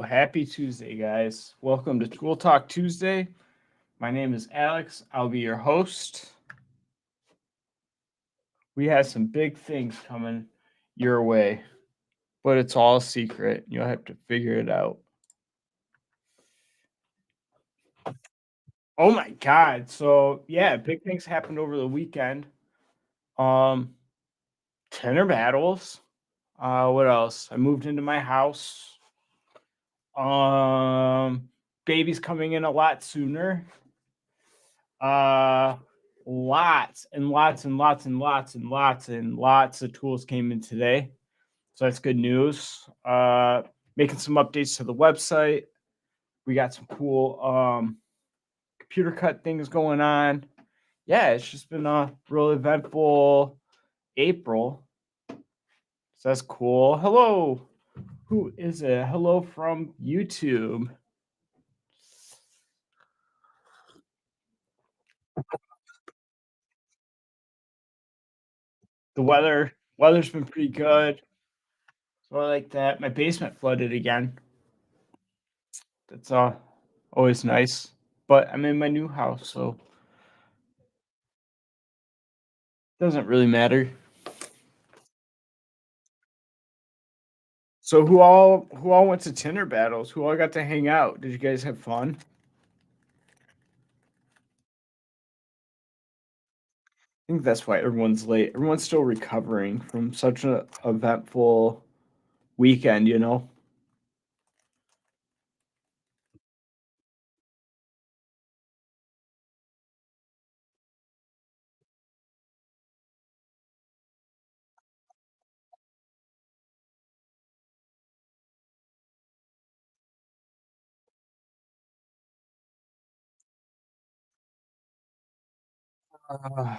happy Tuesday, guys. Welcome to Tool Talk Tuesday. My name is Alex. I'll be your host. We have some big things coming your way, but it's all a secret. You'll have to figure it out. Oh my God. So, yeah, big things happened over the weekend. Um, Tenor battles. What else? I moved into my house. Um, Baby's coming in a lot sooner. Uh, Lots and lots and lots and lots and lots and lots of tools came in today. So that's good news. Making some updates to the website. We got some cool computer cut things going on. Yeah, it's just been a real eventful April. So that's cool. Hello. Who is it? Hello from YouTube. The weather's been pretty good. So I like that. My basement flooded again. That's always nice. But I'm in my new house, so doesn't really matter. So who all went to Tinder battles? Who all got to hang out? Did you guys have fun? I think that's why everyone's late. Everyone's still recovering from such an eventful weekend, you know? Uh,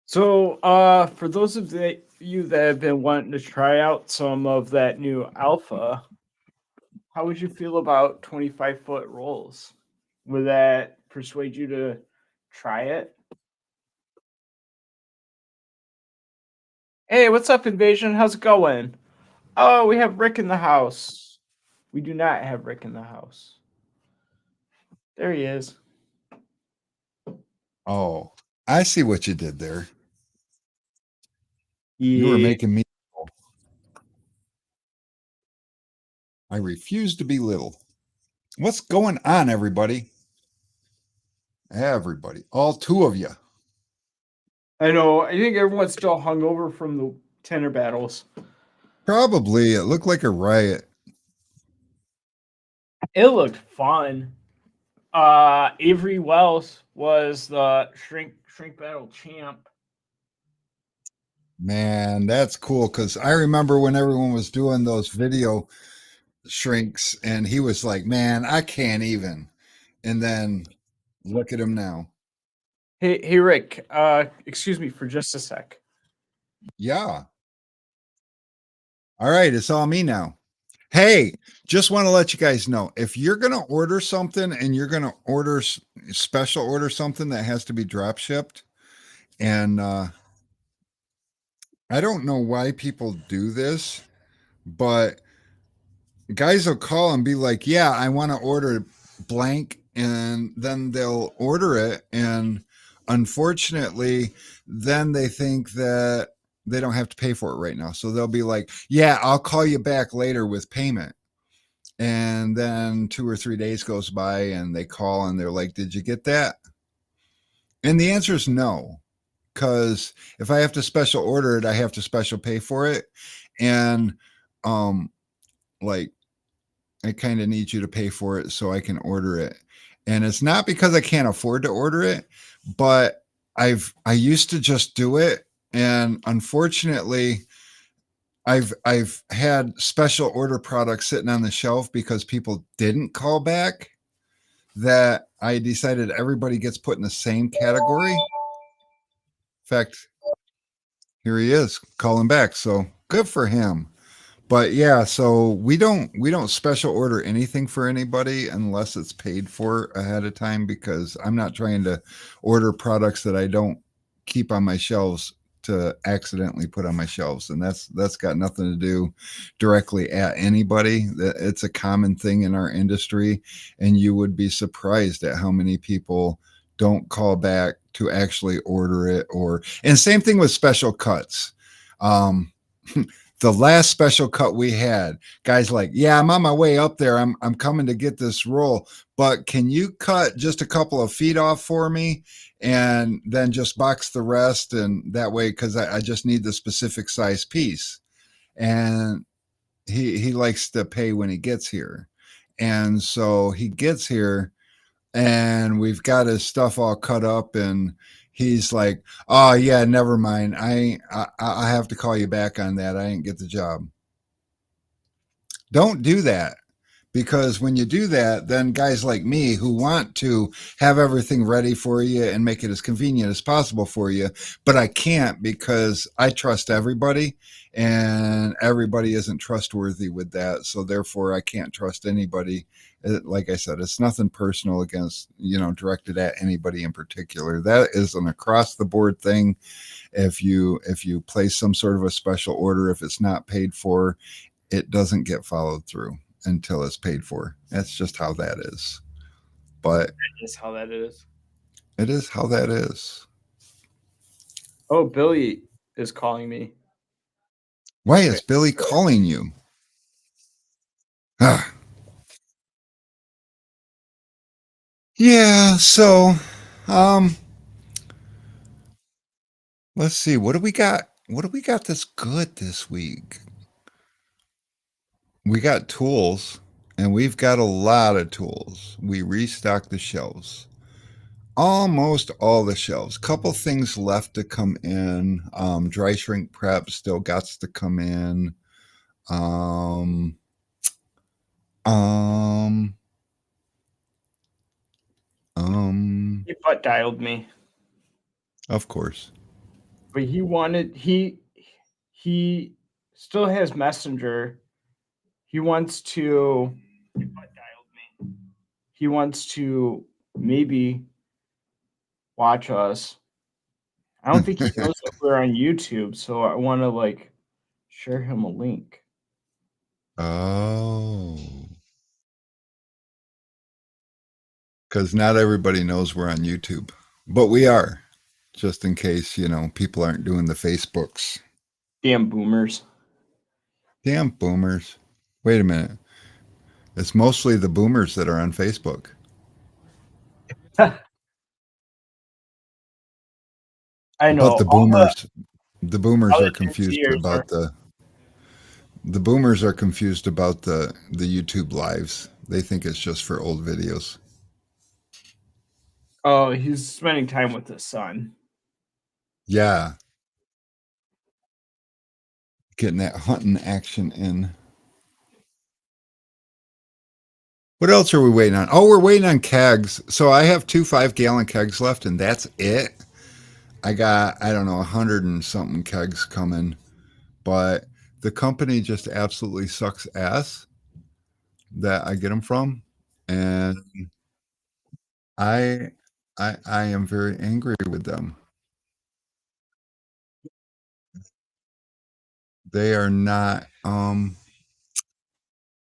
so for those of you that have been wanting to try out some of that new alpha, how would you feel about 25-foot rolls? Would that persuade you to try it? Hey, what's up, Invasion? How's it going? Oh, we have Rick in the house. We do not have Rick in the house. There he is. Oh, I see what you did there. You were Yeah. making me. I refuse to be little. What's going on, everybody? Everybody, all two of you. I know. I think everyone's still hungover from the tenor battles. Probably. It looked like a riot. It looked fun. Avery Wells was the shrink battle champ. Man, that's cool because I remember when everyone was doing those video shrinks and he was like, man, I can't even. And then look at him now. Hey Rick. Excuse me for just a sec. Yeah. All right. It's all me now. Hey, just want to let you guys know if you're going to order something and you're going to order special order something that has to be drop shipped, and I don't know why people do this, but guys will call and be like, yeah, I want to order blank. And then they'll order it. And unfortunately, then they think that they don't have to pay for it right now. So they'll be like, yeah, I'll call you back later with payment. And then 2 or 3 days goes by and they call and they're like, did you get that? And the answer is no, because if I have to special order it, I have to special pay for it. And um, like I kind of need you to pay for it so I can order it. And it's not because I can't afford to order it, but I used to just do it. And unfortunately, I've had special order products sitting on the shelf because people didn't call back, that I decided everybody gets put in the same category. In fact, Here he is calling back. So good for him. But yeah, so we don't special order anything for anybody unless it's paid for ahead of time, because I'm not trying to order products that I don't keep on my shelves to accidentally put on my shelves. And that's got nothing to do directly at anybody. It's a common thing in our industry, and you would be surprised at how many people don't call back to actually order it. Or and same thing with special cuts. um the last special cut we had, guys like, yeah, I'm on my way up there. I'm coming to get this roll, but can you cut just a couple of feet off for me and then just box the rest? And that way, because I just need the specific size piece. And he likes to pay when he gets here. And so he gets here and we've got his stuff all cut up, and he's like, oh yeah, never mind, I have to call you back on that, I didn't get the job. Don't do that, because when you do that, then guys like me who want to have everything ready for you and make it as convenient as possible for you, but I can't because I trust everybody, and everybody isn't trustworthy with that. So therefore I can't trust anybody. Like I said, it's nothing personal against, directed at anybody in particular. That is an across the board thing. If you place some sort of a special order, if it's not paid for, it doesn't get followed through until it's paid for. That's just how that is. But That is how that is. it is how that is. Oh, Billy is calling me. Why is Wait. Billy calling you? Ah. Yeah, so um let's see. What do we got? What do we got that's good this week? We got tools, and we've got a lot of tools. We restocked the shelves. Almost all the shelves. Couple things left to come in. Dry shrink prep still got to come in. Um, um, He butt dialed me, of course. but he still has Messenger. He wants to. He butt dialed me. He wants to maybe watch us. I don't think he knows that we're on YouTube, so I want to share him a link. Oh, because not everybody knows we're on YouTube, but we are. Just in case, people aren't doing the Facebooks. Damn boomers. Damn boomers. Wait a minute. It's mostly the boomers that are on Facebook. I But know. the boomers All are the Gen confused Zers about are. the boomers are confused about the YouTube lives. They think it's just for old videos. Oh, he's spending time with his son. Yeah. Getting that hunting action in. What else are we waiting on? Oh, we're waiting on kegs. So I have 2 5-gallon kegs left, and that's it. I got, I don't know, 100 and something kegs coming, but the company just absolutely sucks ass that I get them from, and I I am very angry with them. They are not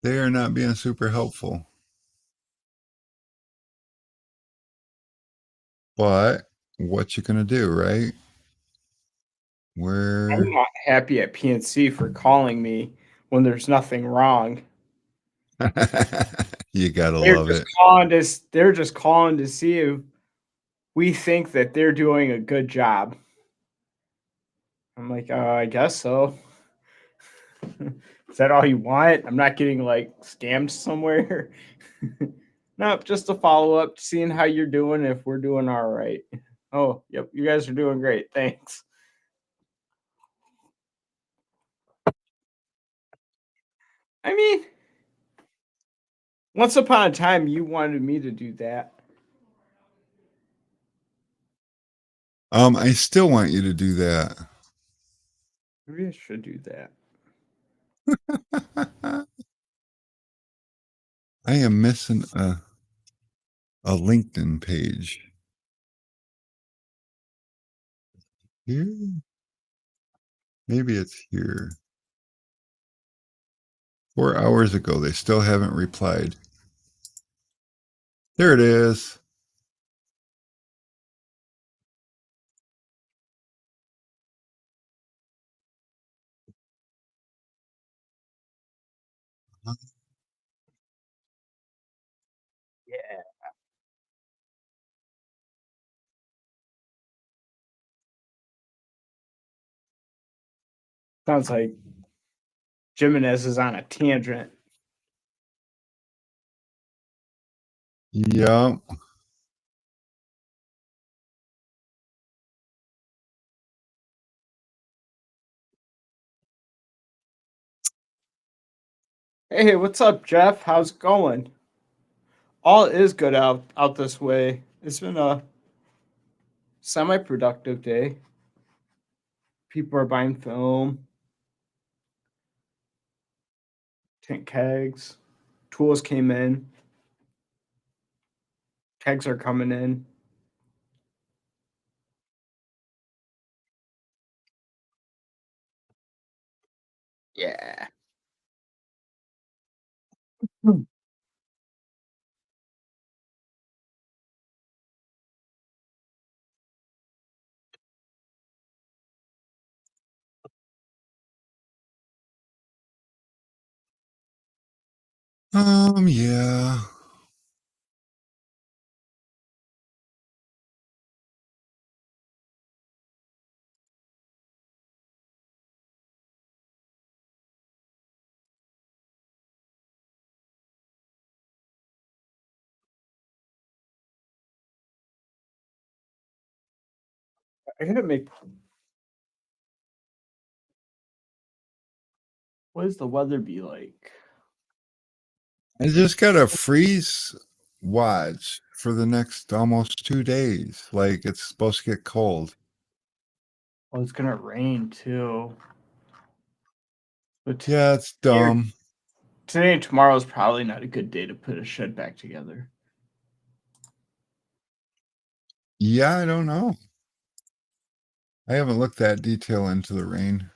they are not being super helpful. But what you gonna do, right? I'm Where not happy at PNC for calling me when there's nothing wrong. you gotta They're love just it. they're just calling to see if we think that they're doing a good job. I'm like, I guess so. Is that all you want? I'm not getting scammed somewhere. Nope, just a follow up, seeing how you're doing, if we're doing all right. Oh, yep, you guys are doing great. Thanks. I mean, once upon a time, you wanted me to do that. I still want you to do that. Maybe I should do that. I am missing a LinkedIn page. Here? Maybe it's here. 4 hours ago, they still haven't replied. There it is. Yeah. Sounds like Jimenez is on a tangent. Yeah. Hey, what's up, Jeff? How's it going? All is good out this way. It's been a semi-productive day. People are buying film, tank kegs, tools came in, kegs are coming in. Yeah. Hmm. Yeah. I gotta make. What does the weather be like? I just got a freeze watch for the next almost 2 days. Like it's supposed to get cold. Oh, it's gonna rain too. But Yeah, it's today or- dumb. today and tomorrow is probably not a good day to put a shed back together. Yeah, I don't know. I haven't looked that detail into the rain.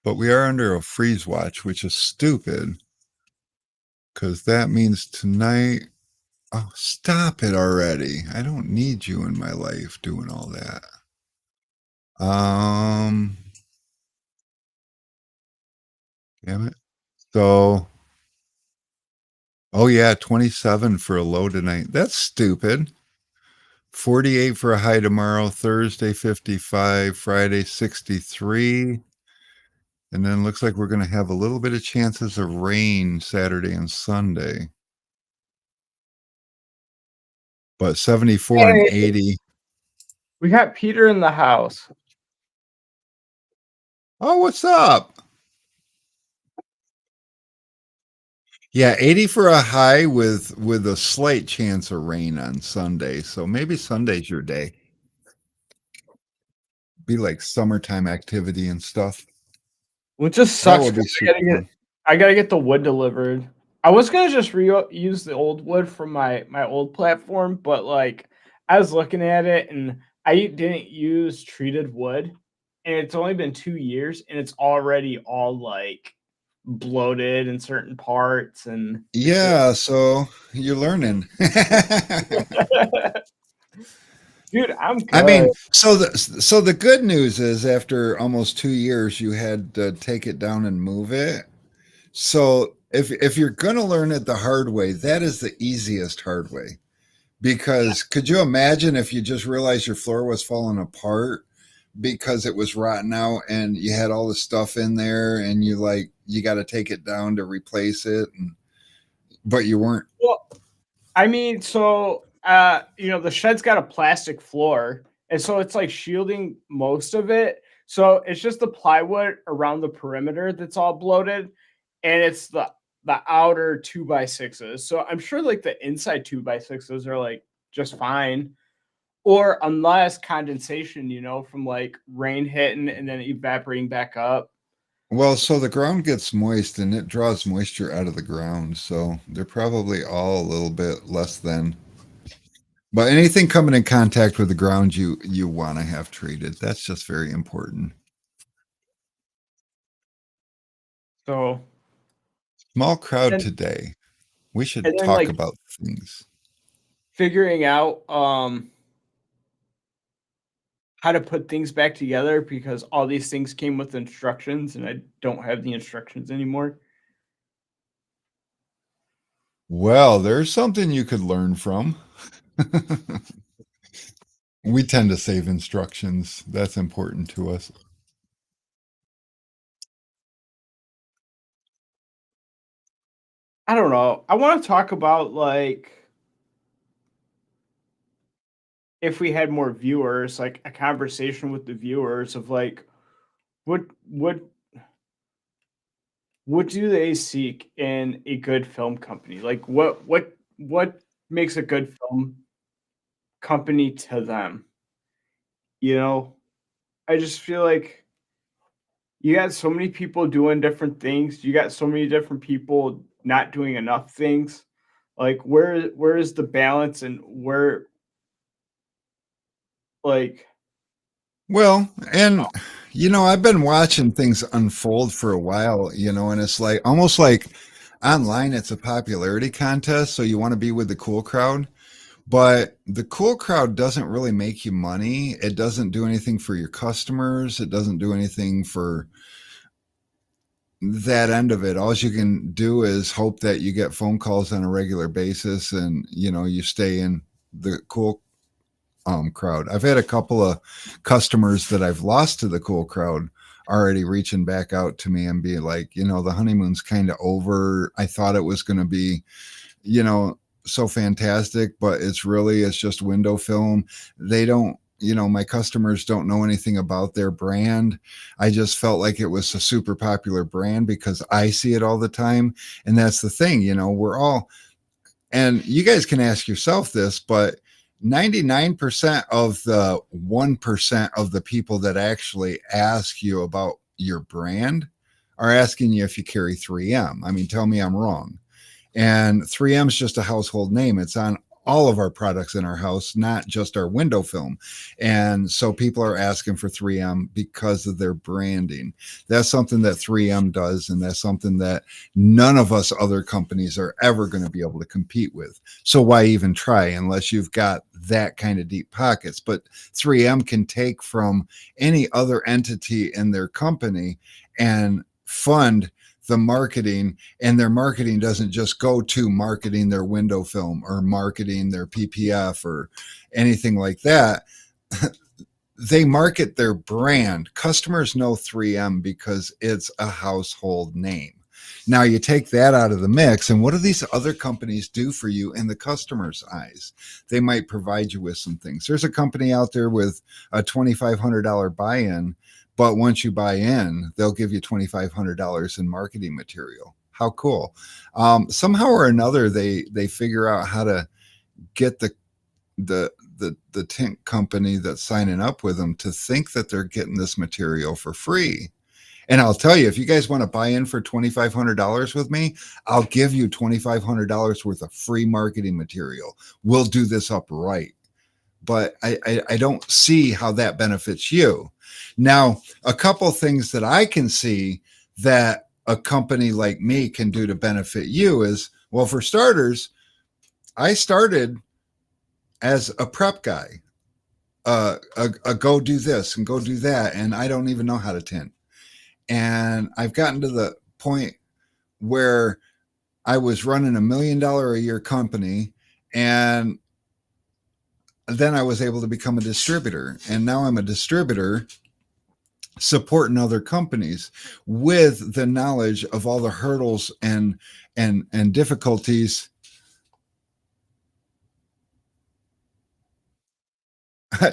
But we are under a freeze watch, which is stupid. Because that means tonight. Oh, stop it already. I don't need you in my life doing all that. Um, damn it. So, oh yeah, 27 for a low tonight. That's stupid. 48 for a high tomorrow, Thursday 55, Friday 63. And then looks like we're going to have a little bit of chances of rain Saturday and Sunday. But 74 and Hey, 80. we got Peter in the house. Oh, what's up? Yeah, 80 for a high with a slight chance of rain on Sunday. So maybe Sunday's your day. Be like summertime activity and stuff. Which just That sucks would be 'cause super fun. I gotta get the wood delivered. I was gonna just use the old wood from my old platform, but like I was looking at it and I didn't use treated wood, and it's only been 2 years, and it's already all like bloated in certain parts, and it's just Yeah, so you're learning. dude, I'm I good. mean, so the good news is after almost 2 years, you had to take it down and move it. So if you're gonna learn it the hard way, that is the easiest hard way. Because could you imagine if you just realized your floor was falling apart because it was rotten out and you had all the stuff in there and you got to take it down to replace it, but you weren't. Well, I mean, so the shed's got a plastic floor, and so it's like shielding most of it. So it's just the plywood around the perimeter that's all bloated, and it's the outer 2x6s. So I'm sure like the inside 2x6s are like just fine. Or unless condensation, from like rain hitting and then evaporating back up. Well, so the ground gets moist and it draws moisture out of the ground. So they're probably all a little bit less than. But anything coming in contact with the ground, you want to have treated. That's just very important. So Small crowd and today. We and should then talk like about things. figuring out how to put things back together because all these things came with instructions and I don't have the instructions anymore. Well, there's something you could learn from. We tend to save instructions. That's important to us. I don't know. I want to talk about like if we had more viewers, like a conversation with the viewers of like what what what do they seek in a good film company? Like what makes a good film company to them? You know, I just feel like you got so many people doing different things. You got so many different people not doing enough things. Like where is the balance and where like Well, and I've been watching things unfold for a while, and it's like almost like online it's a popularity contest, so you want to be with the cool crowd, but the cool crowd doesn't really make you money. It doesn't do anything for your customers. It doesn't do anything for that end of it. All you can do is hope that you get phone calls on a regular basis and you stay in the cool crowd. I've had a couple of customers that I've lost to the cool crowd already reaching back out to me and being like, the honeymoon's kind of over. I thought it was going to be, so fantastic, but it's just window film. They don't, my customers don't know anything about their brand. I just felt like it was a super popular brand because I see it all the time. And that's the thing, we're all, and you guys can ask yourself this, but 99% of the 1% of the people that actually ask you about your brand are asking you if you carry 3M. I mean, tell me I'm wrong. And 3M is just a household name. It's on all of our products in our house, not just our window film. And so people are asking for 3M because of their branding. That's something that 3M does, and that's something that none of us other companies are ever going to be able to compete with. So why even try unless you've got that kind of deep pockets? But 3M can take from any other entity in their company and fund the marketing, and their marketing doesn't just go to marketing their window film or marketing their PPF or anything like that. They market their brand. Customers know 3M because it's a household name. Now you take that out of the mix, and what do these other companies do for you in the customer's eyes? They might provide you with some things. There's a company out there with a $2,500 buy-in, but once you buy in, they'll give you $2,500 in marketing material. How cool! Somehow or another, they figure out how to get the tint company that's signing up with them to think that they're getting this material for free. And I'll tell you, if you guys want to buy in for $2,500 with me, I'll give you $2,500 worth of free marketing material. We'll do this up right. But I don't see how that benefits you. Now, a couple things that I can see that a company like me can do to benefit you is, well, for starters, I started as a prep guy, a go do this and go do that, and I don't even know how to tint. And I've gotten to the point where I was running $1 million a year company, and then I was able to become a distributor. And now I'm a distributor supporting other companies with the knowledge of all the hurdles and difficulties.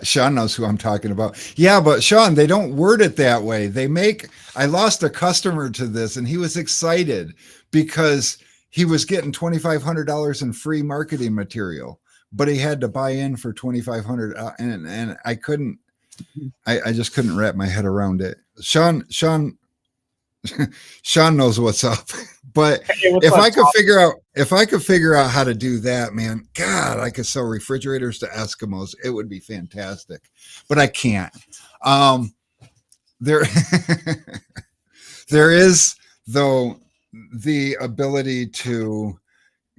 Sean knows who I'm talking about. Yeah, but Sean, they don't word it that way. I lost a customer to this, and he was excited because he was getting $2,500 in free marketing material. but he had to buy in for 2,500, and I just couldn't wrap my head around it. Sean knows what's up. But Hey, what's if up, I could Tom? figure out how to do that, man, God, I could sell refrigerators to Eskimos. It would be fantastic. But I can't. There there is, though, the ability to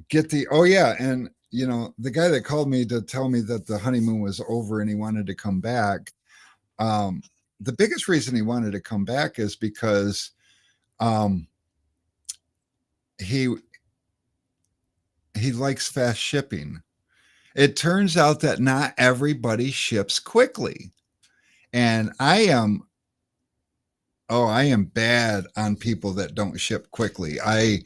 get the, oh yeah, and the guy that called me to tell me that the honeymoon was over and he wanted to come back. The biggest reason he wanted to come back is because um he likes fast shipping. It turns out that not everybody ships quickly. And I am bad on people that don't ship quickly. I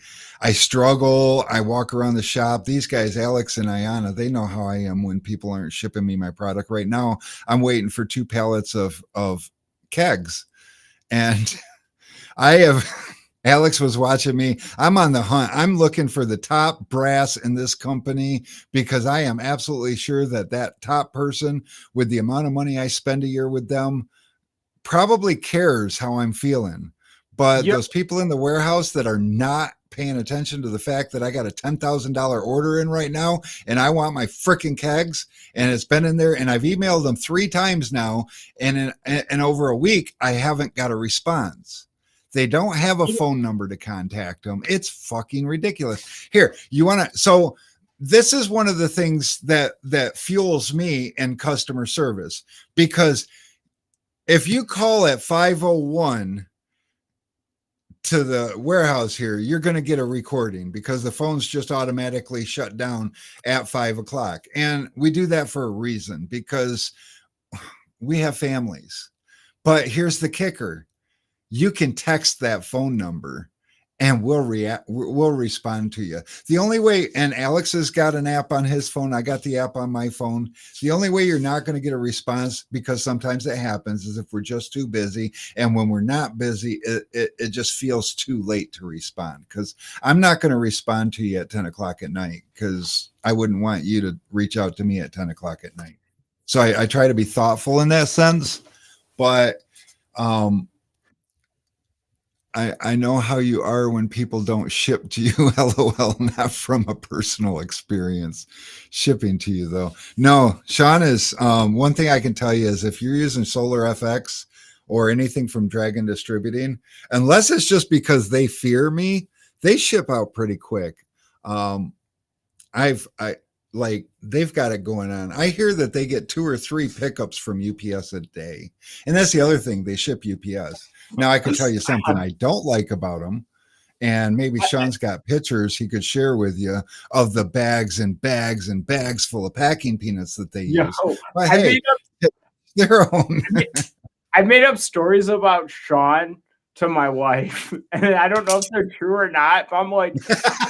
struggle. I walk around the shop. These guys, Alex and Ayana, they know how I am when people aren't shipping me my product. Right now, I'm waiting for 2 pallets of kegs. And I have Alex was watching me. I'm on the hunt. I'm looking for the top brass in this company because I am absolutely sure that that top person, with the amount of money I spend a year with them, probably cares how I'm feeling. But Yep. those people in the warehouse that are not paying attention to the fact that I got a $10,000 order in right now and I want my freaking kegs, and it's been in there, and I've emailed them 3 times now, and in over a week I haven't got a response. They don't have a phone number to contact them. It's fucking ridiculous. Here, you want to, so this is one of the things that fuels me in customer service, because if you call at 5:01 to the warehouse here, you're going to get a recording because the phones just automatically shut down at 5:00. And we do that for a reason, because we have families. But here's the kicker. You can text that phone number and we'll respond to you. The only way, and Alex has got an app on his phone, I got the app on my phone. The only way you're not going to get a response, because sometimes it happens, is if we're just too busy. And when we're not busy, it just feels too late to respond, because I'm not going to respond to you at 10 o'clock at night, because I wouldn't want you to reach out to me at 10 o'clock at night. So I try to be thoughtful in that sense. But I know how you are when people don't ship to you. LOL, not from a personal experience shipping to you, though. No, Sean, is one thing I can tell you is, if you're using Solar FX or anything from Dragon Distributing, unless it's just because they fear me, they ship out pretty quick. They've got it going on. I hear that they get 2 or 3 pickups from UPS a day. And that's the other thing, they ship UPS. Now, I can tell you something I don't like about them, and maybe Sean's got pictures he could share with you of the bags and bags and bags full of packing peanuts that they use. But hey, their own. I made up stories about Sean to my wife, and I don't know if they're true or not, but I'm like,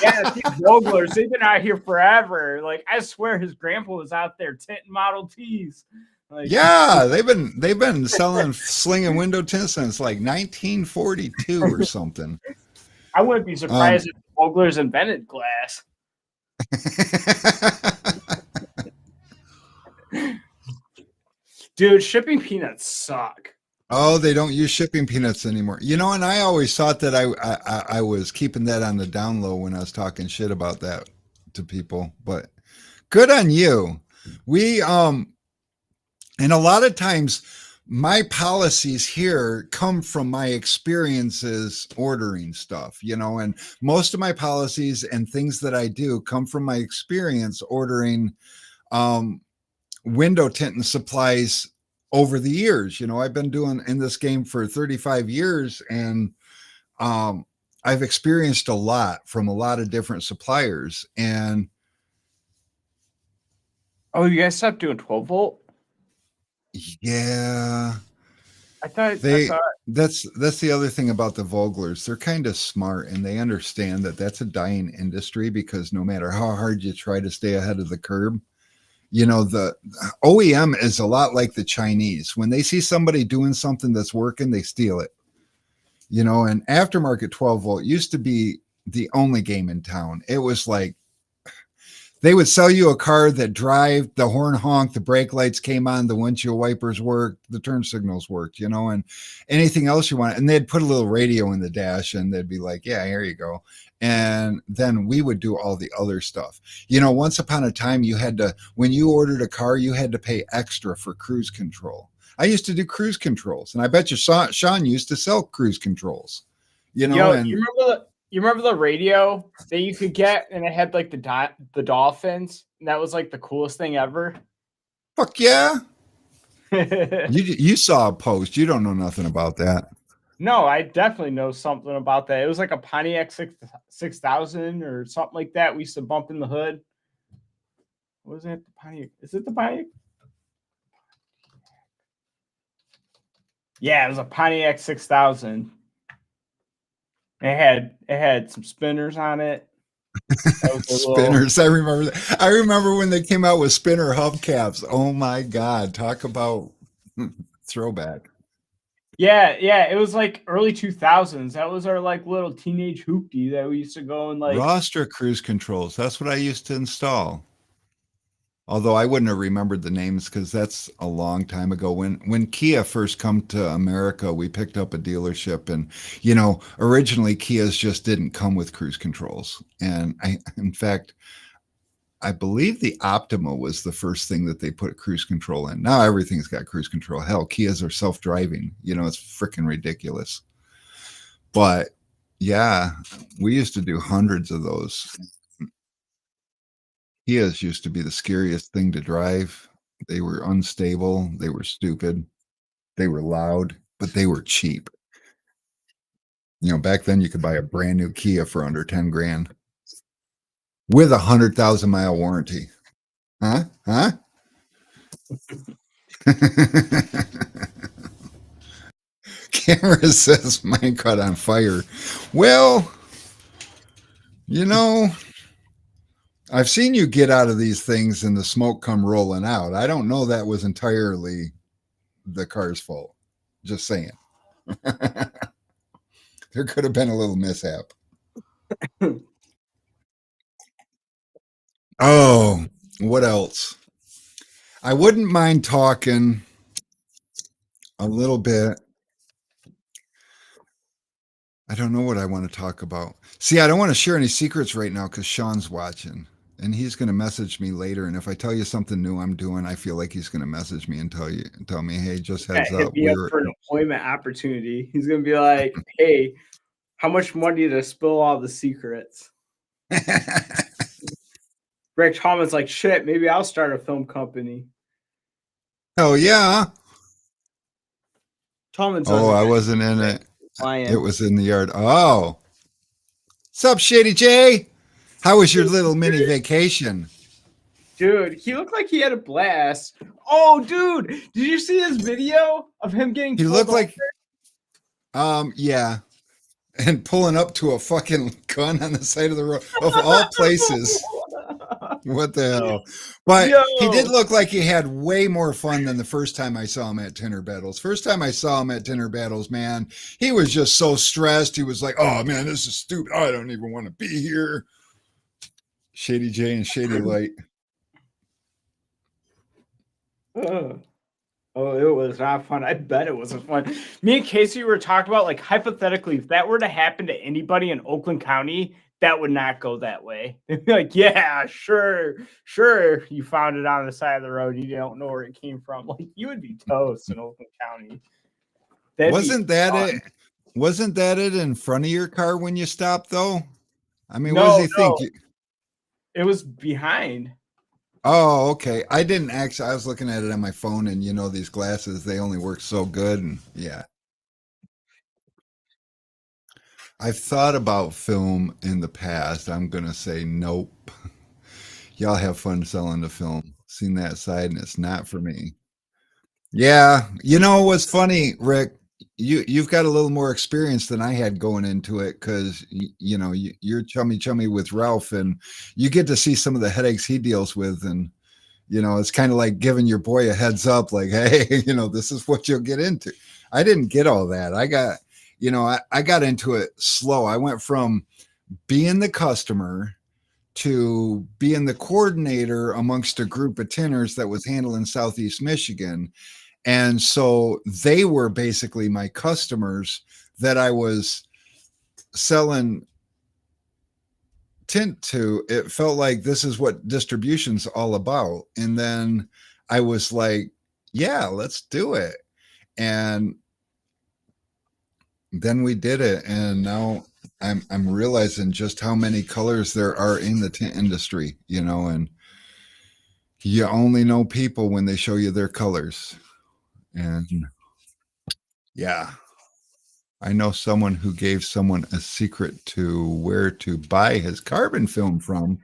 yeah, these Voglers, they've been out here forever. Like, I swear his grandpa was out there tinting Model Ts. Like, yeah, they've been selling slinging window tints since like 1942 or something. I wouldn't be surprised if Voglers invented glass. Dude, shipping peanuts suck. Oh, they don't use shipping peanuts anymore. And I always thought that I was keeping that on the down low when I was talking shit about that to people. But good on you. We and a lot of times my policies here come from my experiences ordering stuff, and most of my policies and things that I do come from my experience ordering window tint and supplies over the years. I've been doing in this game for 35 years, and I've experienced a lot from a lot of different suppliers. And oh, you guys stopped doing 12 volt? Yeah, I thought that's the other thing about the Voglers. They're kind of smart, and they understand that that's a dying industry, because no matter how hard you try to stay ahead of the curve, the OEM is a lot like the Chinese. When they see somebody doing something that's working, they steal it. And aftermarket 12 volt used to be the only game in town. It was like They would sell you a car that drive, the horn honked, the brake lights came on, the windshield wipers worked, the turn signals worked, and anything else you want. And they'd put a little radio in the dash and they'd be like, yeah, here you go. And then we would do all the other stuff. Once upon a time, when you ordered a car, you had to pay extra for cruise control. I used to do cruise controls, and I bet you Sean used to sell cruise controls. Yo, And you remember the radio that you could get, and it had like the dolphins, and that was like the coolest thing ever. Fuck yeah! You saw a post. You don't know nothing about that. No, I definitely know something about that. It was like a Pontiac 6000 or something like that. We used to bump in the hood. What was it? The Pontiac? Is it the Pontiac? Yeah, it was a Pontiac 6000. It had some spinners on it. Spinners. I remember that. I remember when they came out with spinner hubcaps. Oh my God. Talk about throwback. Yeah, it was like early 2000s. That was our like little teenage hoopty that we used to go and like Roster cruise controls. That's what I used to install. Although I wouldn't have remembered the names because that's a long time ago. When Kia first come to America, we picked up a dealership, and originally Kias just didn't come with cruise controls. And in fact, I believe the Optima was the first thing that they put cruise control in. Now everything's got cruise control. Hell, Kias are self-driving. It's freaking ridiculous. But yeah, we used to do hundreds of those. Kias used to be the scariest thing to drive. They were unstable. They were stupid. They were loud, but they were cheap. Back then you could buy a brand new Kia for under 10 grand with 100,000-mile warranty. Huh? Camera says mine caught on fire. Well, I've seen you get out of these things and the smoke come rolling out. I don't know that was entirely the car's fault. Just saying. There could have been a little mishap. Oh, what else? I wouldn't mind talking a little bit. I don't know what I want to talk about. See, I don't want to share any secrets right now because Sean's watching. And he's going to message me later. And if I tell you something new I'm doing, I feel like he's going to message me and tell me, hey, just heads up. Hit me up for an employment opportunity. He's going to be like, hey, how much money to spill all the secrets? Greg Thomas like, shit, maybe I'll start a film company. Hell yeah. Thomas. Oh, I wasn't in it. It was in the yard. Oh. What's up, Shady J? How was your little mini vacation? Dude, he looked like he had a blast. Oh, dude, did you see his video of him getting? He looked like, yeah, and pulling up to a fucking gun on the side of the road of all places. What the hell? But he did look like he had way more fun than the first time I saw him at Tinner Battles. First time I saw him at Tinner Battles, man, he was just so stressed. He was like, oh man, this is stupid. I don't even want to be here. Shady J and Shady Light. Oh, it was not fun. I bet it wasn't fun. Me and Casey were talking about, like, hypothetically, if that were to happen to anybody in Oakland County, that would not go that way. They'd be like, yeah, sure. You found it on the side of the road. You don't know where it came from. Like, you would be toast in Oakland County. Wasn't that it in front of your car when you stopped, though? I mean, no, what does he think? It was behind. Oh, okay. I didn't actually. I was looking at it on my phone, and these glasses, they only work so good. And yeah. I've thought about film in the past. I'm going to say nope. Y'all have fun selling the film. Seen that side, and it's not for me. Yeah. What's funny, Rick? You've got a little more experience than I had going into it because you're chummy with Ralph, and you get to see some of the headaches he deals with, and it's kind of like giving your boy a heads up, like, hey, this is what you'll get into. I didn't get all that. I got I got into it slow. I went from being the customer to being the coordinator amongst a group of tinners that was handling Southeast Michigan. And so they were basically my customers that I was selling tint to. It felt like this is what distribution's all about. And then I was like, yeah, let's do it. And then we did it. And now I'm realizing just how many colors there are in the tint industry, you know, and you only know people when they show you their colors. And yeah, I know someone who gave someone a secret to where to buy his carbon film from.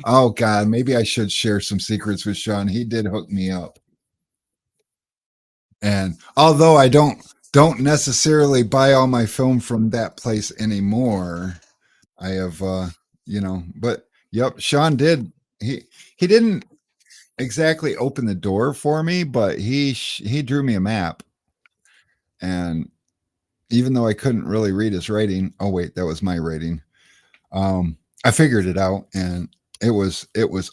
Oh God, maybe I should share some secrets with Sean. He did hook me up. And although I don't necessarily buy all my film from that place anymore, I have you know, but yep, Sean did. He didn't exactly open the door for me, but he drew me a map. And even though I couldn't really read his writing, oh wait, that was my writing. I figured it out, and it was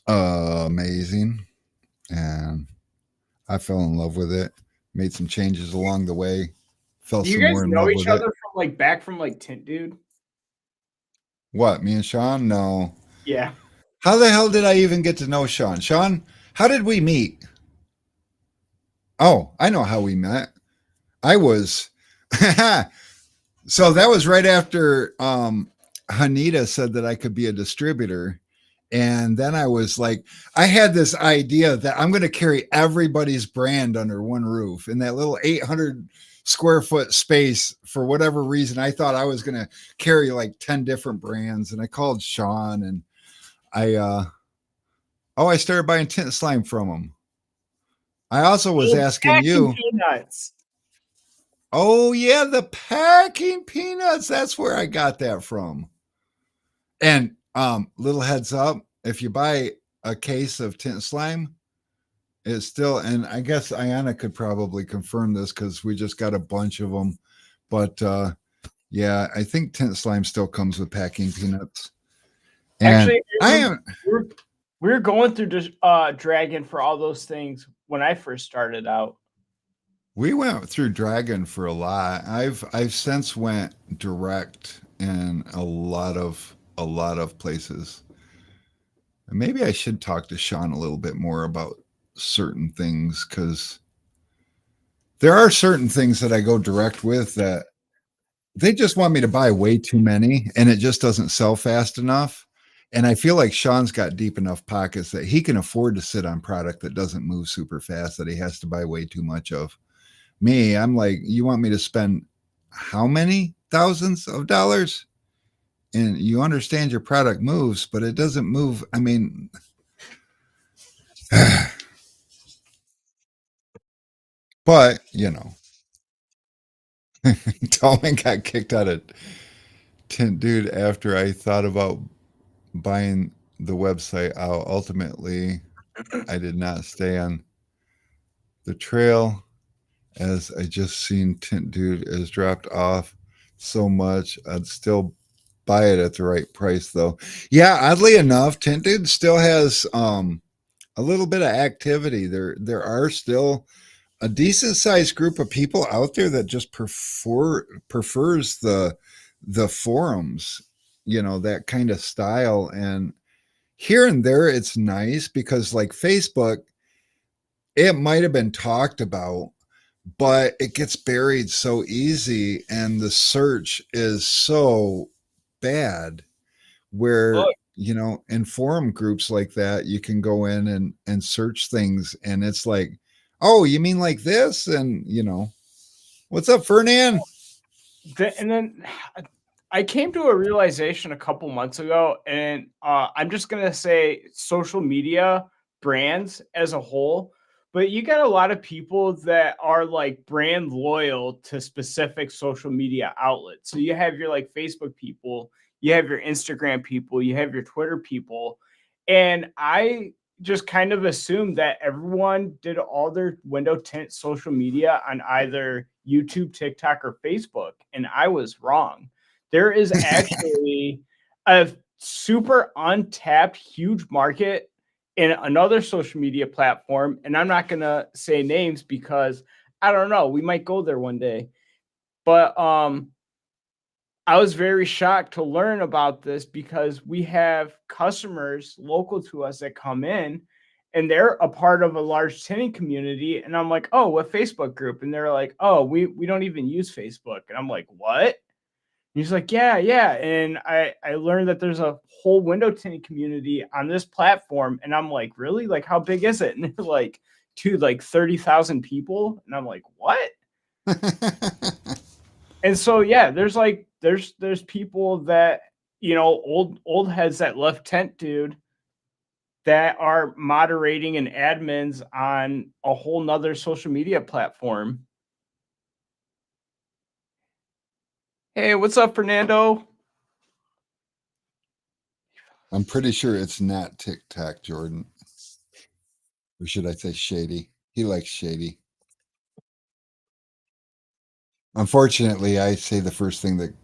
amazing, and I fell in love with it. Made some changes along the way. Fell Do you some guys more in know love each with it. other from like back from like Tint Dude? What, me and Sean? No. Yeah. How the hell did I even get to know Sean? Sean, how did we meet? Oh, I know how we met. I was so that was right after Hanita said that I could be a distributor. And then I was like, I had this idea that I'm going to carry everybody's brand under one roof in that little 800 square foot space. For whatever reason, I thought I was going to carry like 10 different brands. And I called Sean, and I started buying tint slime from him. I also was Oh, asking packing you. peanuts. Oh yeah, the packing peanuts. That's where I got that from. And little heads up, if you buy a case of tint slime, it's still, and I guess Ayana could probably confirm this because we just got a bunch of them. But yeah, I think tint slime still comes with packing peanuts. And Actually, I I remember am we were going through Dragon for all those things when I first started out. we went through Dragon for a lot. I've since went direct in a lot of places. And maybe I should talk to Sean a little bit more about certain things, because there are certain things that I go direct with that they just want me to buy way too many, and it just doesn't sell fast enough. And I feel like Sean's got deep enough pockets that he can afford to sit on product that doesn't move super fast that he has to buy way too much of. Me, I'm like, you want me to spend how many thousands of dollars? And you understand your product moves, but it doesn't move. I mean, but you know, Tallman got kicked out of Tint Dude after I thought about buying the website out. Ultimately, I did not stay on the trail, as I just seen Tint Dude has dropped off so much. I'd still buy it at the right price though. Yeah, oddly enough, Tint Dude still has a little bit of activity. There are still a decent sized group of people out there that just prefers the forums, you know, that kind of style. And here and there it's nice because like Facebook, it might have been talked about, but it gets buried so easy and the search is so bad, where Look, you know, in forum groups like that you can go in and search things, and it's like, oh, you mean like this? And you know, what's up, Fernand? and then I came to a realization a couple months ago, and I'm just gonna say social media brands as a whole. But you got a lot of people that are like brand loyal to specific social media outlets. So you have your like Facebook people, you have your Instagram people, you have your Twitter people. And I just kind of assumed that everyone did all their window tint social media on either YouTube, TikTok, or Facebook. And I was wrong. There is actually a super untapped, huge market in another social media platform. And I'm not gonna say names because I don't know, we might go there one day. But I was very shocked to learn about this because we have customers local to us that come in and they're a part of a large tinning community. And I'm like, oh, what Facebook group? And they're like, oh, we don't even use Facebook. And I'm like, what? And he's like, yeah, yeah. And I learned that there's a whole window tinting community on this platform. And I'm like, really? Like, how big is it? And they're like, dude, like 30,000 people. And I'm like, what? And so yeah, there's like there's people that old heads that left tent dude that are moderating and admins on a whole nother social media platform. Hey, what's up, Fernando? I'm pretty sure it's not TikTok, Jordan. Or should I say Shady? He likes Shady. Unfortunately, I say the first thing that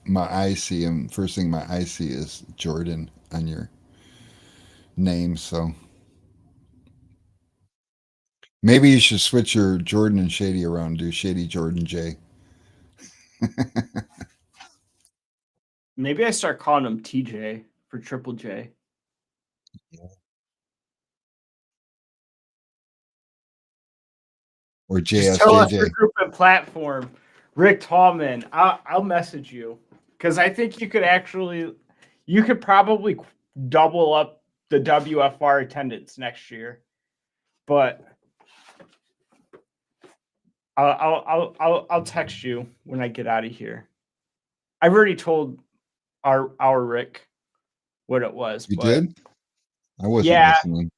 my eyes see, and first thing my eyes see is Jordan on your name. So maybe you should switch your Jordan and Shady around. Do Shady Jordan J. Maybe I start calling him TJ for Triple J. Or Just tell us your JSJJ. group and platform. Rick Tallman, I'll message you because I think you could probably double up the WFR attendance next year. But I'll text you when I get out of here. I've already told our Rick what it was, You but did? I wasn't yeah, listening.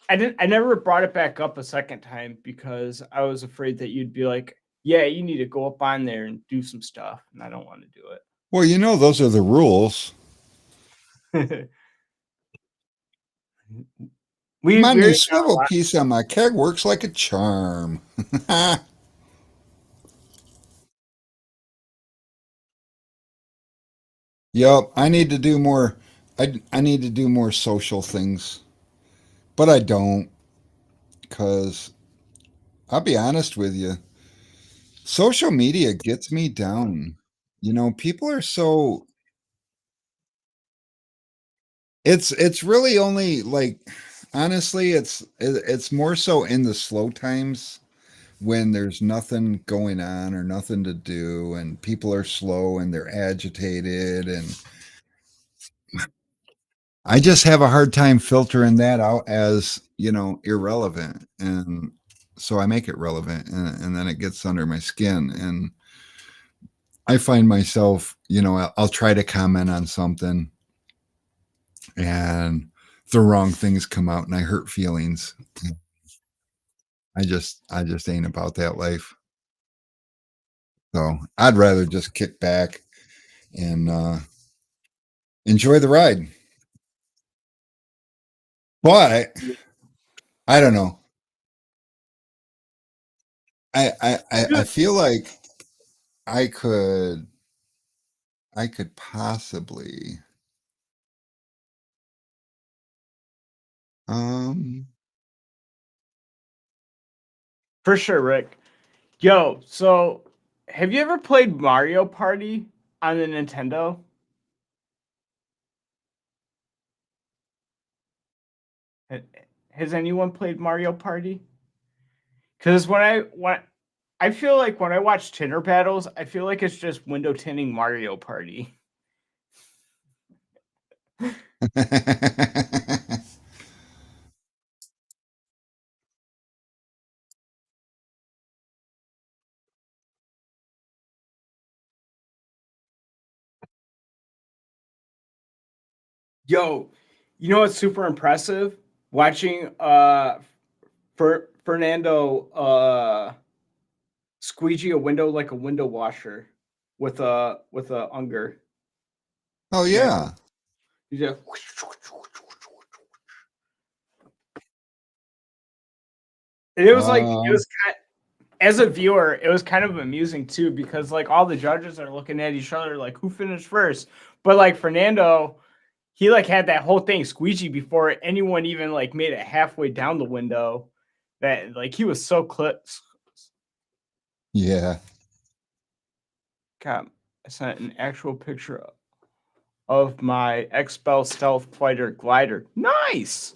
I never brought it back up a second time because I was afraid that you'd be like, yeah, you need to go up on there and do some stuff, and I don't want to do Well, you know, those are the rules. it. My we new already swivel piece on my keg works like a charm. Yep, I need to do more. I need to do more social things, but I don't because I'll be honest with you. Social media gets me down. You know, people are so it's really only like honestly, it's more so in the slow times when there's nothing going on or nothing to do and people are slow and they're agitated and I just have a hard time filtering that out as, you know, irrelevant. And so I make it relevant and then it gets under my skin. And I find myself, you know, I'll try to comment on something and the wrong things come out and I hurt feelings. I just ain't about that life. So I'd rather just kick back and enjoy the ride. But I don't know. I feel like I could possibly um for sure, Rick. Yo, so have you ever played Mario Party on the Nintendo? Ha- Has anyone played Mario Party? Because when I feel like when I watch Tinner battles, I feel like it's just window tinning Mario Party. Yo, you know what's super impressive? Watching Fernando squeegee a window like a window washer with a Unger. Oh Yeah. yeah. He's just, and it was like Um as a viewer, it was kind of amusing too because like all the judges are looking at each other like who finished first. But like Fernando, he like had that whole thing squeegee before anyone even like made it halfway down the window. That like he was so close. Yeah. God, I sent an actual picture of my XPEL Stealth Fighter glider. Nice.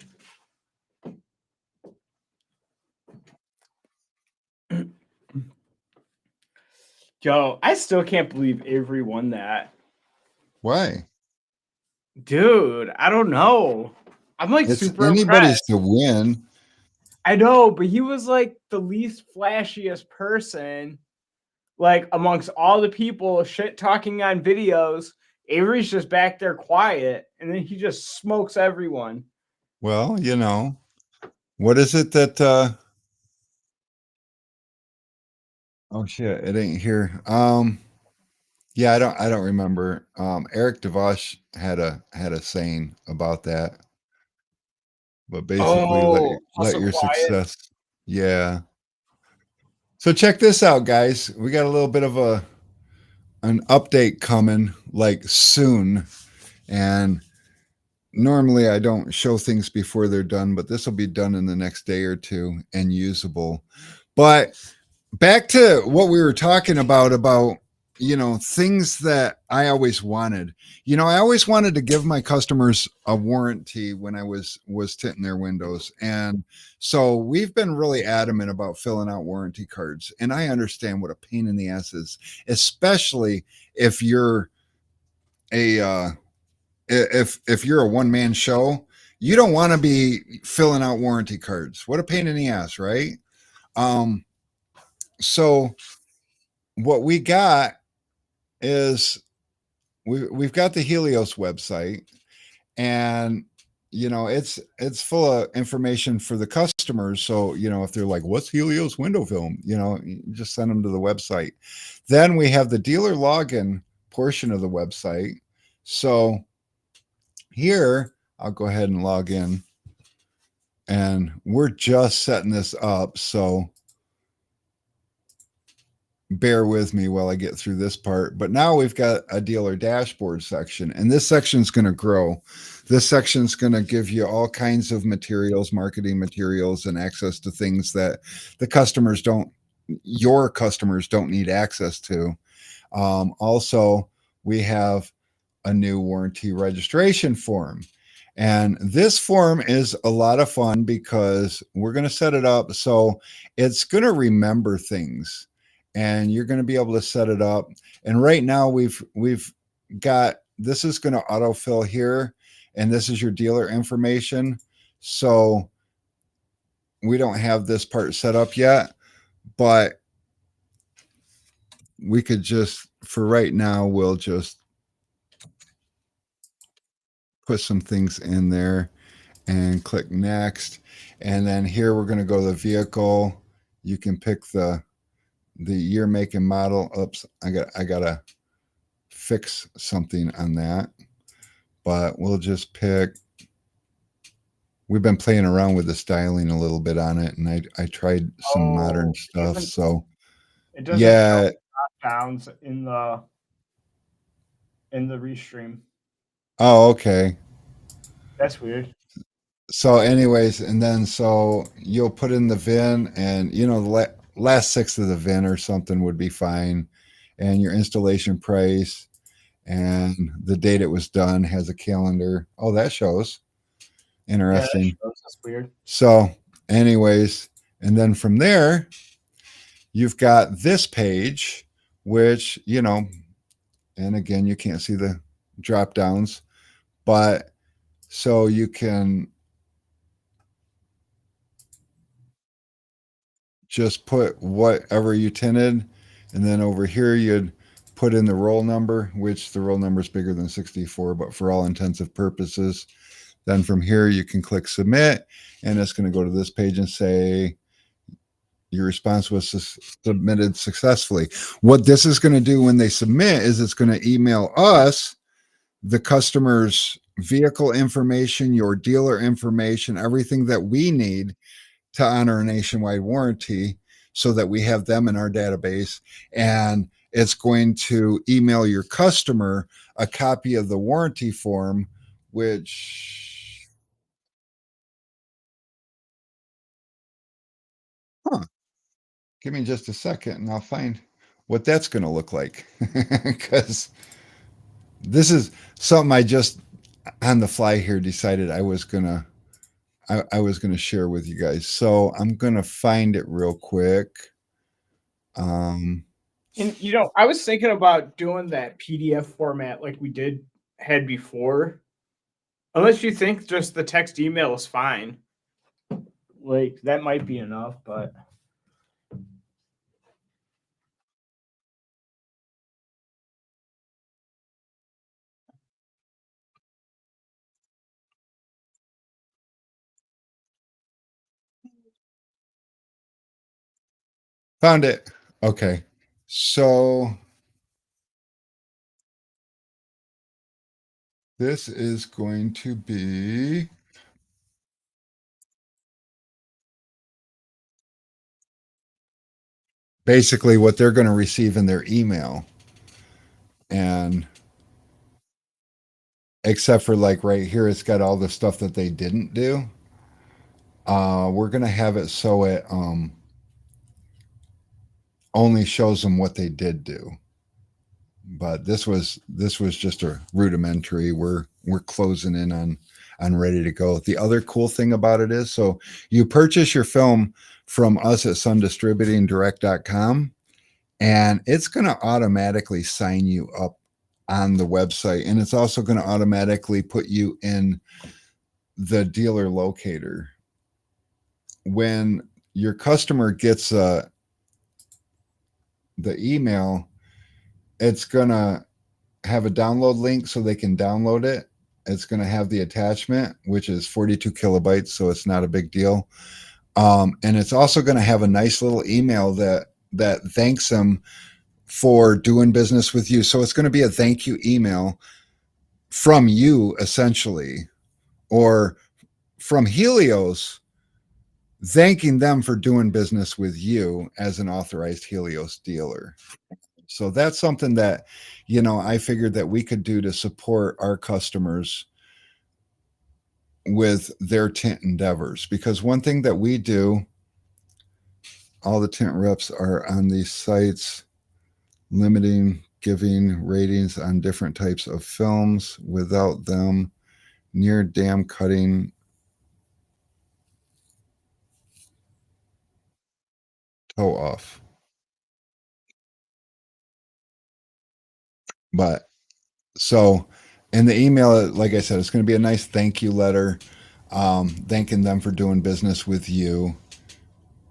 Yo, I still can't believe Avery won that. Why? Dude, I don't know. I'm like It's super anybody's impressed. to win. I know, but he was like the least flashiest person, like amongst all the people shit talking on videos. Avery's just back there quiet, and then he just smokes everyone. Well, you know, what is it that oh shit, it ain't here. Yeah, I don't remember. Eric DeVos had a saying about that, but basically Oh, let hustle your quiet. success. Yeah. So check this out, guys. We got a little bit of an update coming like soon, and normally I don't show things before they're done, but this will be done in the next day or two and usable. But back to what we were talking about you know things that I always wanted. You know, I always wanted to give my customers a warranty when I was tinting their windows, and so we've been really adamant about filling out warranty cards. And I understand what a pain in the ass is, especially if you're a if you're a one man show. You don't want to be filling out warranty cards. What a pain in the ass, right? Um, so what we got is we've got the Helios website, and you know it's full of information for the customers. So you know if they're like, "What's Helios window film?" You know, you just send them to the website. Then we have the dealer login portion of the website. So here I'll go ahead and log in, and we're just setting this up. So bear with me while I get through this part. But now we've got a dealer dashboard section, and this section is going to grow. This section is going to give you all kinds of materials, marketing materials, and access to things that the customers don't, your customers don't need access to. Also, we have a new warranty registration form. And this form is a lot of fun because we're going to set it up so it's going to remember things, and you're going to be able to set it up. And right now we've got, this is going to autofill here, and this is your dealer information. So we don't have this part set up yet, but we could just, for right now, we'll just put some things in there and click next. And then here we're going to go to the vehicle. You can pick the year, make, and model. Oops, I gotta fix something on that. But we'll just pick. We've been playing around with the styling a little bit on it, and I tried some modern stuff. So It doesn't show yeah. downs in the restream. Oh, okay. That's weird. So anyways, and then so you'll put in the VIN, and you know the last six of the VIN or something would be fine, and your installation price and the date it was done has a calendar. Oh, that shows. Interesting. Yeah, that's weird. So anyways, and then from there you've got this page, which you know, and again you can't see the drop downs, but so you can just put whatever you tinted, and then over here you'd put in the roll number, which the roll number is bigger than 64, but for all intensive purposes. Then from here you can click submit, and it's going to go to this page and say your response was submitted successfully. What this is going to do when they submit is it's going to email us the customer's vehicle information, your dealer information, everything that we need to honor a nationwide warranty. so that we have them in our database, and it's going to email your customer a copy of the warranty form, which, huh, give me just a second and I'll find what that's going to look like. Because this is something I just on the fly here decided I was gonna share with you guys. So I'm gonna find it real quick. Um, And I was thinking about doing that PDF format like we had before. Unless you think just the text email is fine. Like that might be enough, but Found it. Okay. So this is going to be basically what they're going to receive in their email. And except for like right here, it's got all the stuff that they didn't do. We're going to have it so it only shows them what they did do. But this was just a rudimentary. We're closing in on ready to go. The other cool thing about it is, so you purchase your film from us at sundistributingdirect.com, and it's going to automatically sign you up on the website, and it's also going to automatically put you in the dealer locator. When your customer gets the email, it's going to have a download link so they can download it. It's going to have the attachment, which is 42 kilobytes, so it's not a big deal. And it's also going to have a nice little email that thanks them for doing business with you. So it's going to be a thank you email from you, essentially, or from Helios, thanking them for doing business with you as an authorized Helios dealer. So that's something that, I figured that we could do to support our customers with their tint endeavors. Because one thing that we do, all the tint reps are on these sites limiting giving ratings on different types of films. Without them, near dam cutting toe off. But so in the email, like I said, it's going to be a nice thank you letter, thanking them for doing business with you,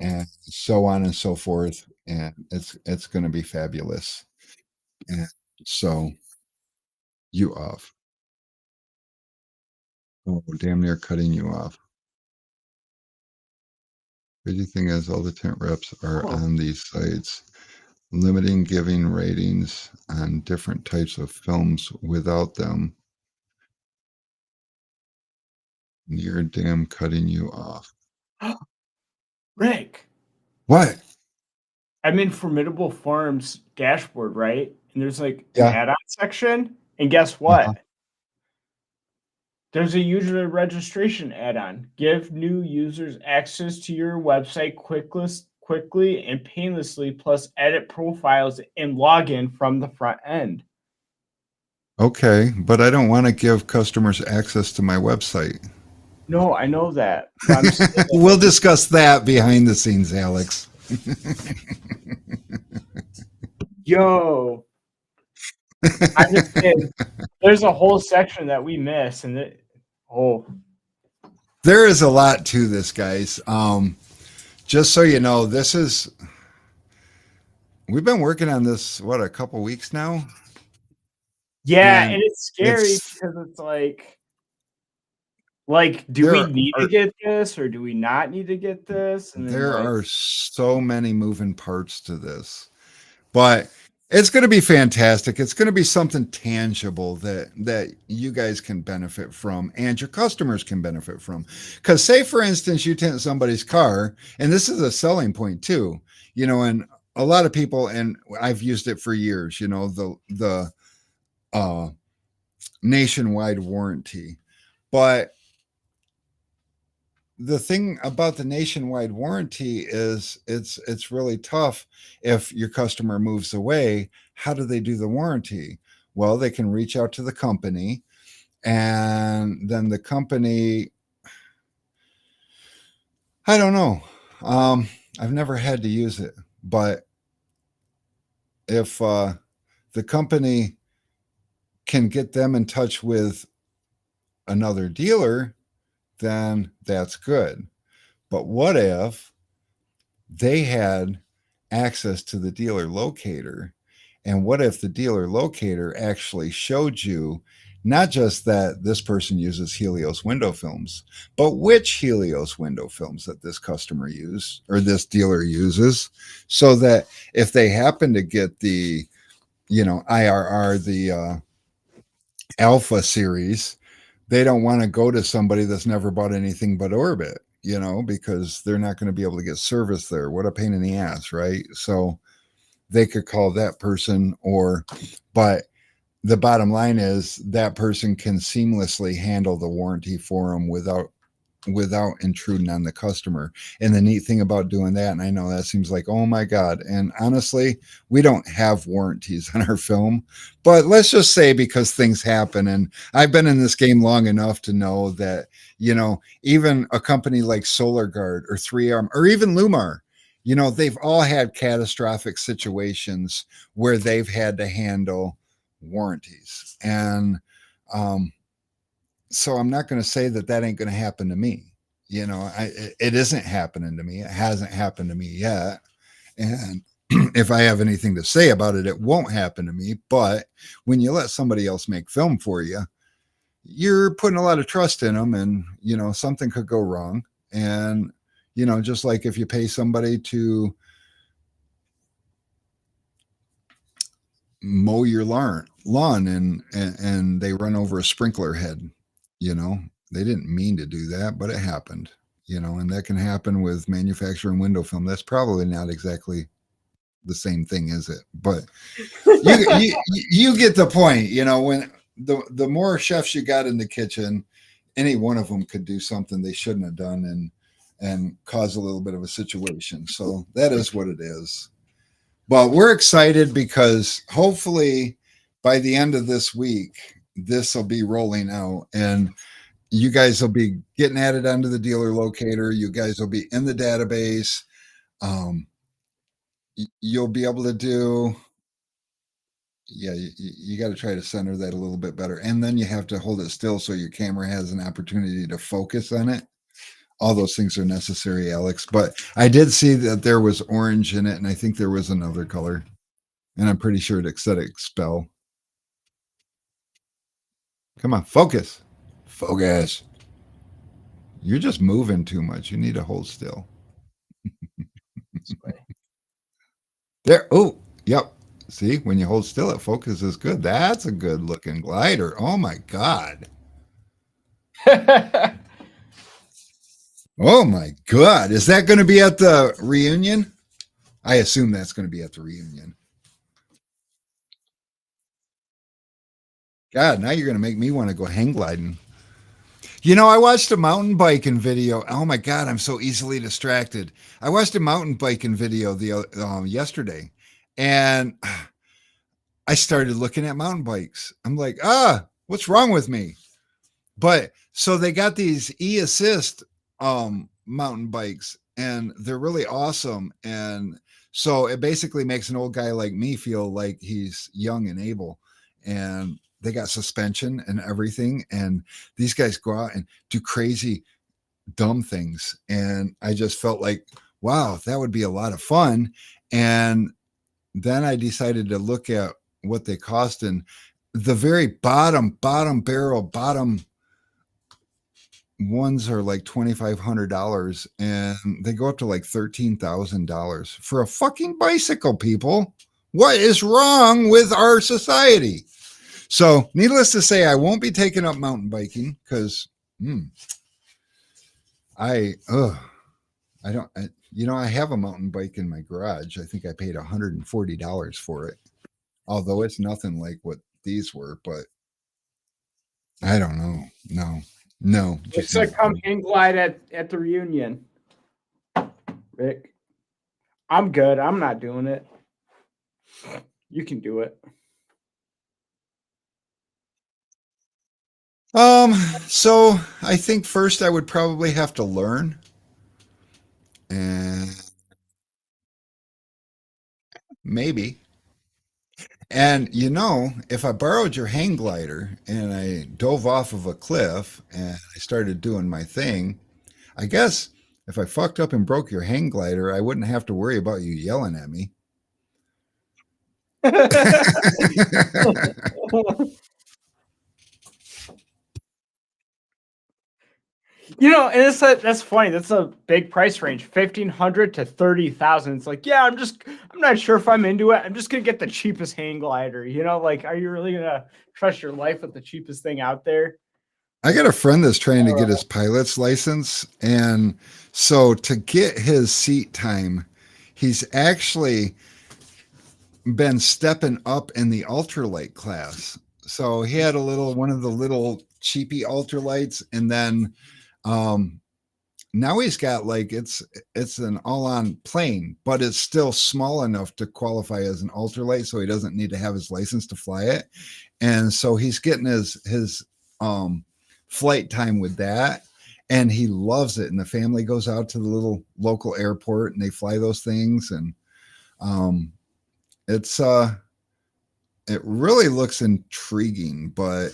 and so on and so forth. And it's going to be fabulous. And so you off. Oh, damn near cutting you off. Crazy thing is, all the tent reps are on these sites, limiting giving ratings on different types of films. Without them, near damn cutting you off. Rick, What? I'm in Formidable Farms dashboard, right? And there's like an Yeah. add-on section. And guess what? There's a user registration add-on. Give new users access to your website quickly and painlessly, plus edit profiles and login from the front end. Okay, but I don't want to give customers access to my website. No, I know that. But I'm saying We'll discuss that behind the scenes, Alex. yo, I'm just saying, there's a whole section that we miss, and There is a lot to this, guys. Just so you know, we've been working on this, what, a couple weeks now? yeah, And and it's scary because it's like, do we need to get this or do we not need to get this? And then there are so many moving parts to this, but it's going to be fantastic. It's going to be something tangible that you guys can benefit from and your customers can benefit from. Because say, for instance, you tint somebody's car, and this is a selling point too. and a lot of people, and I've used it for years, the nationwide warranty. But the thing about the nationwide warranty is it's really tough. If your customer moves away, how do they do the warranty? Well, they can reach out to the company, and then the company, I don't know. I've never had to use it, but if the company can get them in touch with another dealer, then that's good. But what if they had access to the dealer locator? And what if the dealer locator actually showed you not just that this person uses Helios window films, but which Helios window films that this customer uses or this dealer uses, so that if they happen to get the, IRR, the Alpha series, they don't want to go to somebody that's never bought anything but Orbit, because they're not going to be able to get service there. What a pain in the ass, right? So they could call that person, but the bottom line is that person can seamlessly handle the warranty for them without intruding on the customer. And the neat thing about doing that, and I know that seems like, oh my God, and honestly, we don't have warranties on our film, but let's just say, because things happen, and I've been in this game long enough to know that, even a company like SolarGuard or 3M or even Lumar, they've all had catastrophic situations where they've had to handle warranties. And so I'm not going to say that ain't going to happen to me. It isn't happening to me. It hasn't happened to me yet. And if I have anything to say about it, it won't happen to me. But when you let somebody else make film for you, you're putting a lot of trust in them, and, something could go wrong. And, just like if you pay somebody to mow your lawn and they run over a sprinkler head, they didn't mean to do that, but it happened, and that can happen with manufacturing window film. That's probably not exactly the same thing, is it? But you get the point. When the more chefs you got in the kitchen, any one of them could do something they shouldn't have done and cause a little bit of a situation. So that is what it is. But we're excited because hopefully by the end of this week, this will be rolling out, and you guys will be getting added onto the dealer locator. You guys will be in the database. You'll be able to do, you got to try to center that a little bit better. And then you have to hold it still so your camera has an opportunity to focus on it. All those things are necessary, Alex. But I did see that there was orange in it, and I think there was another color. And I'm pretty sure it said expel. Come on, focus. Focus. You're just moving too much. You need to hold still. There. Oh, yep. See, when you hold still, it focuses good. That's a good looking glider. Oh my God. Oh my God. Is that going to be at the reunion? I assume that's going to be at the reunion. God, now you're going to make me want to go hang gliding. I watched a mountain biking video. Oh my God, I'm so easily distracted. I watched a mountain biking video yesterday, and I started looking at mountain bikes. I'm like, what's wrong with me? But so they got these e-assist mountain bikes, and they're really awesome. And so it basically makes an old guy like me feel like he's young and able. And they got suspension and everything. And these guys go out and do crazy, dumb things. And I just felt like, wow, that would be a lot of fun. And then I decided to look at what they cost. And the very bottom ones are like $2,500, and they go up to like $13,000 for a fucking bicycle, people. What is wrong with our society? So, needless to say, I won't be taking up mountain biking because I don't. You know, I have a mountain bike in my garage. I think I paid $140 for it, although it's nothing like what these were. But I don't know. No, just Looks like not. come hang glide at the reunion. Rick, I'm good. I'm not doing it. You can do it. So I think first I would probably have to learn, and maybe. And you know, if I borrowed your hang glider and I dove off of a cliff and I started doing my thing, I guess if I fucked up and broke your hang glider, I wouldn't have to worry about you yelling at me. You know, and that's funny. That's a big price range, 1,500 to 30,000. It's like, yeah, I'm not sure if I'm into it. I'm just gonna get the cheapest hang glider. You know, like, are you really gonna trust your life with the cheapest thing out there? I got a friend that's trying to get his pilot's license. And so to get his seat time, he's actually been stepping up in the ultralight class. So he had one of the little cheapy ultralights, and then um, now he's got like it's an all-on plane, but it's still small enough to qualify as an ultralight, so he doesn't need to have his license to fly it. And so he's getting his flight time with that, and he loves it. And the family goes out to the little local airport and they fly those things, and um, it's it really looks intriguing. But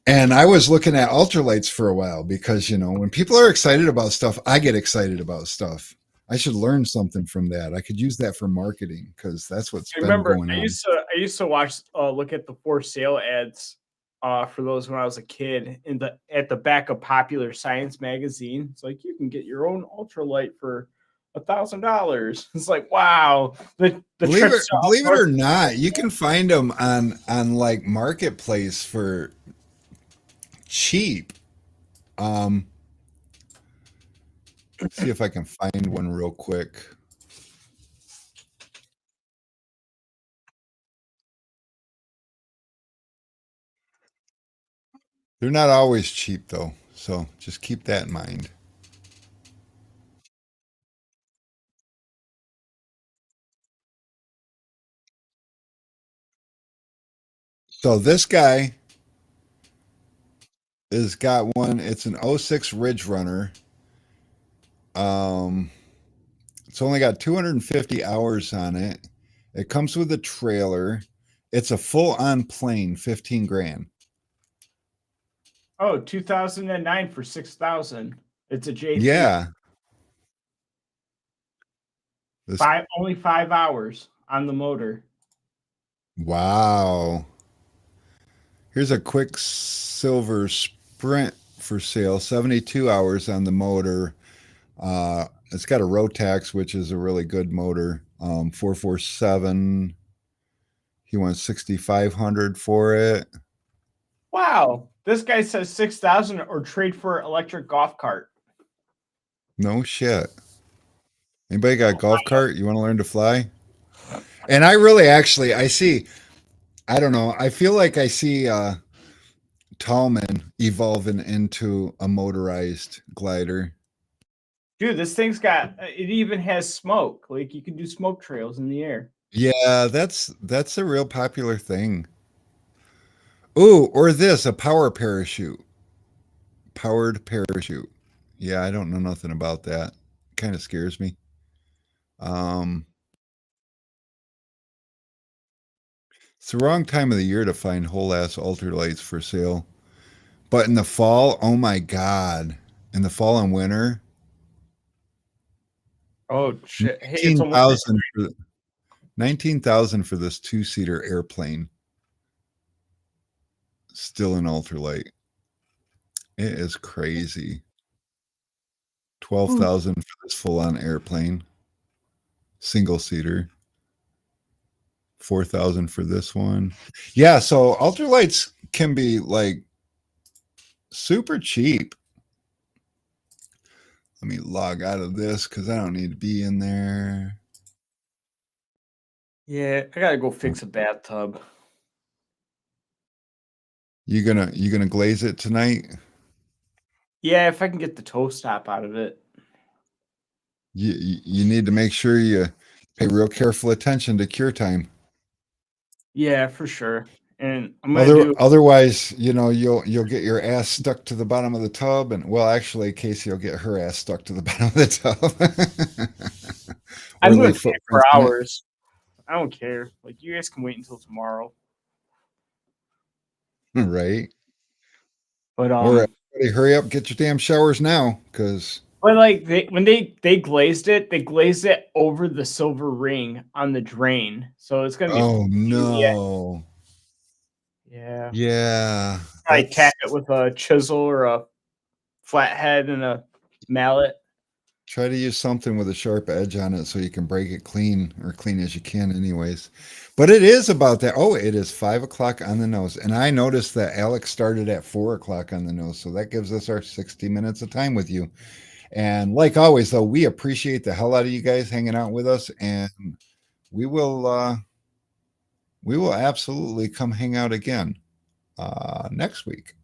and I was looking at ultralights for a while because, you know, when people are excited about stuff, I get excited about stuff. I should learn something from that. I could use that for marketing because that's what's I been remember going on. I used to watch look at the for sale ads for those when I was a kid at the back of Popular Science magazine. It's like you can get your own ultralight for $1,000. It's like, wow. The Believe it or not, you can find them on like marketplace for cheap. See if I can find one real quick. They're not always cheap though, so just keep that in mind. So this guy has got one. It's an '06 Ridge Runner. Um, it's only got 250 hours on it. It comes with a trailer. It's a full on plane, 15 grand. Oh, 2009 for 6,000. It's a J3. Yeah. Only 5 hours on the motor. Wow. Here's a Quicksilver Sprint for sale, 72 hours on the motor. It's got a Rotax, which is a really good motor. 447. He wants 6,500 for it. Wow. This guy says 6,000 or trade for electric golf cart. No shit. Anybody got a golf cart? You want to learn to fly? And I really actually I see, I don't know, I feel like I see Tallman evolving into a motorized glider. Dude, this thing's got it even has smoke. Like you can do smoke trails in the air. Yeah, that's a real popular thing. Ooh, or this, a power parachute. Powered parachute. Yeah, I don't know nothing about that. Kind of scares me. Um, it's the wrong time of the year to find whole ass ultralights for sale. But in the fall, oh my god. In the fall and winter, Oh shit. Hey, it's almost 19,000 for 19,000 for this two-seater airplane. Still an ultralight. It is crazy. 12,000 for this full-on airplane. Single seater. 4,000 for this one. Yeah, so ultralights can be like super cheap. Let me log out of this because I don't need to be in there. Yeah, I gotta go fix a bathtub. You gonna glaze it tonight? Yeah, if I can get the toe stop out of it. You need to make sure you pay real careful attention to cure time. Yeah, for sure. And I'm gonna do. Otherwise, you'll get your ass stuck to the bottom of the tub, and well, actually, Casey will get her ass stuck to the bottom of the tub, I'm or doing leave 24 footprints in it. hours. I don't care. Like you guys can wait until tomorrow. Right? But Or everybody, hurry up, get your damn showers now, because but like when they glazed it over the silver ring on the drain. So it's gonna be oh yeah, no, yeah. yeah, I that's tap it with a chisel or a flathead and a mallet. try to use something with a sharp edge on it so you can break it clean or clean as you can, anyways. But it is about that. Oh, it is 5 o'clock on the nose, and I noticed that Alex started at 4 o'clock on the nose, so that gives us our 60 minutes of time with you. And like always, though, we appreciate the hell out of you guys hanging out with us, and we will absolutely come hang out again next week.